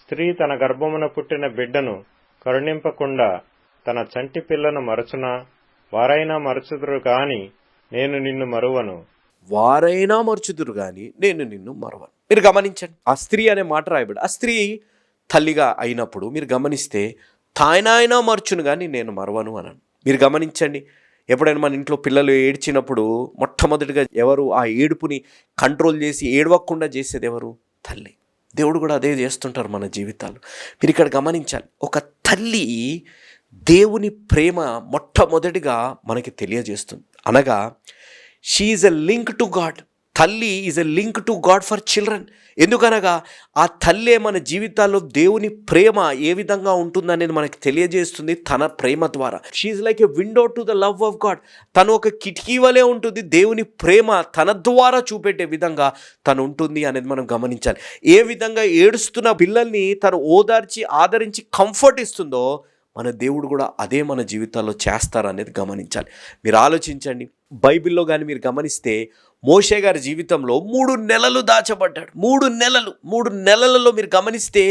స్త్రీ తన గర్భమున పుట్టిన బిడ్డను కరుణింపకుండా తన చంటి పిల్లను మరచునా? వారైనా మరచుదురు గాని నేను నిన్ను మరువను. వారైనా మరచుదురు గాని నేను నిన్ను మరువను. మీరు గమనించండి, ఆ స్త్రీ అనే మాట రాయబడి, ఆ స్త్రీ తల్లిగా అయినప్పుడు మీరు గమనిస్తే తాయనైనా మర్చును కానీ నేను మరవను అన్నాను. మీరు గమనించండి, ఎప్పుడైనా మన ఇంట్లో పిల్లలు ఏడ్చినప్పుడు మొట్టమొదటిగా ఎవరు ఆ ఏడుపుని కంట్రోల్ చేసి ఏడవకుండా చేసేది ఎవరు? తల్లి. దేవుడు కూడా అదే చేస్తుంటారు మన జీవితాలు. మీరు ఇక్కడ గమనించాలి, ఒక తల్లి దేవుని ప్రేమ మొట్టమొదటిగా మనకి తెలియజేస్తుంది. అనగా she is a link to God. తల్లి is a link to God for children. ఎందుకనగా ఆ తల్లే మన జీవితాల్లో దేవుని ప్రేమ ఏ విధంగా ఉంటుందనేది మనకి తెలియజేస్తుంది తన ప్రేమ ద్వారా. She is like a window to the love of God. తను ఒక కిటికీ వలె ఉంటుంది, దేవుని ప్రేమ తన ద్వారా చూపెట్టే విధంగా తను ఉంటుంది అనేది మనం గమనించాలి. ఏ విధంగా ఏడుస్తున్న పిల్లల్ని తను ఓదార్చి ఆదరించి కంఫర్ట్ ఇస్తుందో మన దేవుడు కూడా అదే మన జీవితాల్లో చేస్తారనేది గమనించాలి. మీరు ఆలోచించండి, బైబిల్లో కానీ మీరు గమనిస్తే మోషే గారి జీవితంలో 3 నెలలు దాచబడ్డాడు. 3 నెలలలో మీరు గమనిస్తే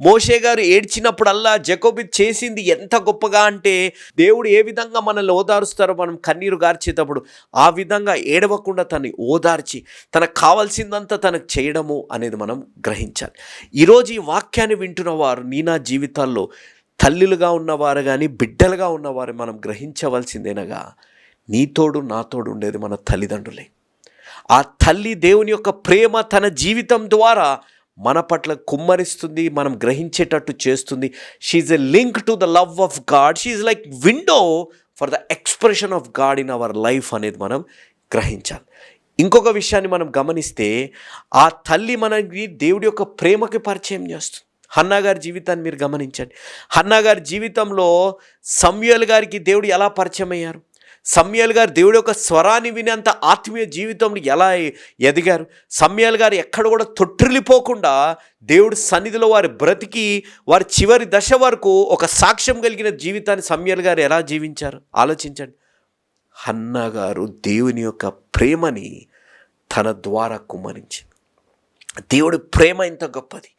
మోషే గారు ఏడ్చినప్పుడల్లా జకోబు చేసింది ఎంత గొప్పగా అంటే, దేవుడు ఏ విధంగా మనల్ని ఓదారుస్తారో మనం కన్నీరు గార్చేటప్పుడు ఆ విధంగా ఏడవకుండా తను ఓదార్చి తనకు కావాల్సిందంతా తనకు చేయడము అనేది మనం గ్రహించాలి. ఈరోజు ఈ వాక్యాన్ని వింటున్న వారు నా జీవితాల్లో తల్లులుగా ఉన్నవారు కానీ బిడ్డలుగా ఉన్నవారు మనం గ్రహించవలసిందేనగా నీతోడు నాతోడు ఉండేది మన తల్లిదండ్రులే. ఆ తల్లి దేవుని యొక్క ప్రేమ తన జీవితం ద్వారా మన పట్ల కుమ్మరిస్తుంది, మనం గ్రహించేటట్టు చేస్తుంది. She is a link to the love of God. She is like window for the expression of God in our life అనేది మనం గ్రహించాలి. ఇంకొక విషయాన్ని మనం గమనిస్తే ఆ తల్లి మనకి దేవుడి యొక్క ప్రేమకి పరిచయం చేస్తుంది. హన్నా గారి జీవితాన్ని మీరు గమనించండి. హన్నా గారి జీవితంలో సమూయేలు గారికి దేవుడు ఎలా పరిచయం అయ్యారు? సమూయేలు గారు దేవుడి యొక్క స్వరాన్ని వినేంత ఆత్మీయ జీవితంలో ఎలా ఎదిగారు? సమూయేలు గారు ఎక్కడ కూడా తొట్టిల్లిపోకుండా దేవుడి సన్నిధిలో వారి బ్రతికి వారి చివరి దశ వరకు ఒక సాక్ష్యం కలిగిన జీవితాన్ని సమూయేలు గారు ఎలా జీవించారు ఆలోచించండి. హన్నా గారు దేవుని యొక్క ప్రేమని తన ద్వారా కుమ్మరించింది. దేవుడి ప్రేమ ఇంత గొప్పది,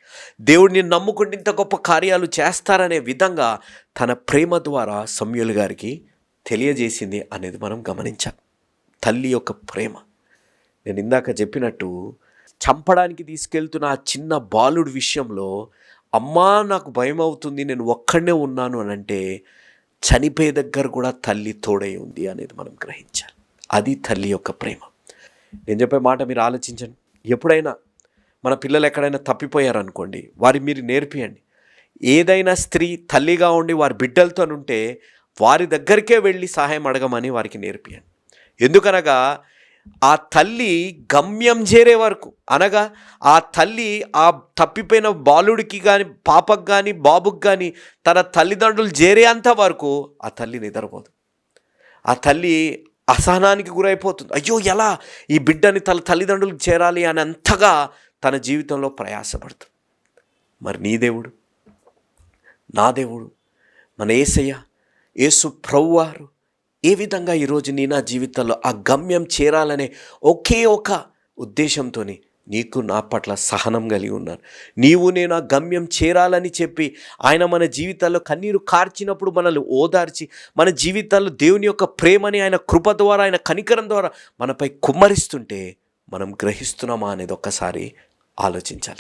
దేవుడిని నమ్ముకుంటే ఇంత గొప్ప కార్యాలు చేస్తారనే విధంగా తన ప్రేమ ద్వారా సమూయేలు గారికి తెలియజేసింది అనేది మనం గమనించాలి. తల్లి యొక్క ప్రేమ. నేను ఇందాక చెప్పినట్టు చంపడానికి తీసుకెళ్తున్న ఆ చిన్న బాలుడి విషయంలో అమ్మా నాకు భయం అవుతుంది, నేను ఒక్కడనే ఉన్నాను అని అంటే చనిపోయే దగ్గర కూడా తల్లి తోడై ఉంది అనేది మనం గ్రహించాలి. అది తల్లి యొక్క ప్రేమ. నేను చెప్పే మాట మీరు ఆలోచించండి. ఎప్పుడైనా మన పిల్లలు ఎక్కడైనా తప్పిపోయారనుకోండి, వారి మీరు నేర్పియండి. ఏదైనా స్త్రీ తల్లిగా ఉండి వారి బిడ్డలతో ఉంటే వారి దగ్గరికే వెళ్ళి సహాయం అడగమని వారికి నేర్పియండి. ఎందుకనగా ఆ తల్లి గమ్యం చేరే వరకు, అనగా ఆ తల్లి ఆ తప్పిపోయిన బాలుడికి కానీ పాపకు కానీ బాబుకి కానీ తన తల్లిదండ్రులు చేరేంత వరకు ఆ తల్లి నిద్రపోదు. ఆ తల్లి అసహనానికి గురైపోతుంది. అయ్యో ఎలా ఈ బిడ్డని తల్లిదండ్రులకు చేరాలి అని అంతగా తన జీవితంలో ప్రయాసపడుతుంది. మరి నీ దేవుడు, నా దేవుడు, మన యేసయ్య, యేసు ప్రభువారు ఏ విధంగా ఈరోజు నా జీవితంలో ఆ గమ్యం చేరాలనే ఒకే ఒక ఉద్దేశంతో నీకు నా పట్ల సహనం కలిగి ఉన్నారు. నీవు నేను ఆ గమ్యం చేరాలని చెప్పి ఆయన మన జీవితాల్లో కన్నీరు కార్చినప్పుడు మనల్ని ఓదార్చి మన జీవితాల్లో దేవుని యొక్క ప్రేమని ఆయన కృప ద్వారా ఆయన కనికరం ద్వారా మనపై కుమ్మరిస్తుంటే మనం గ్రహిస్తున్నామా అనేది ఒక్కసారి ఆలోచించాలి.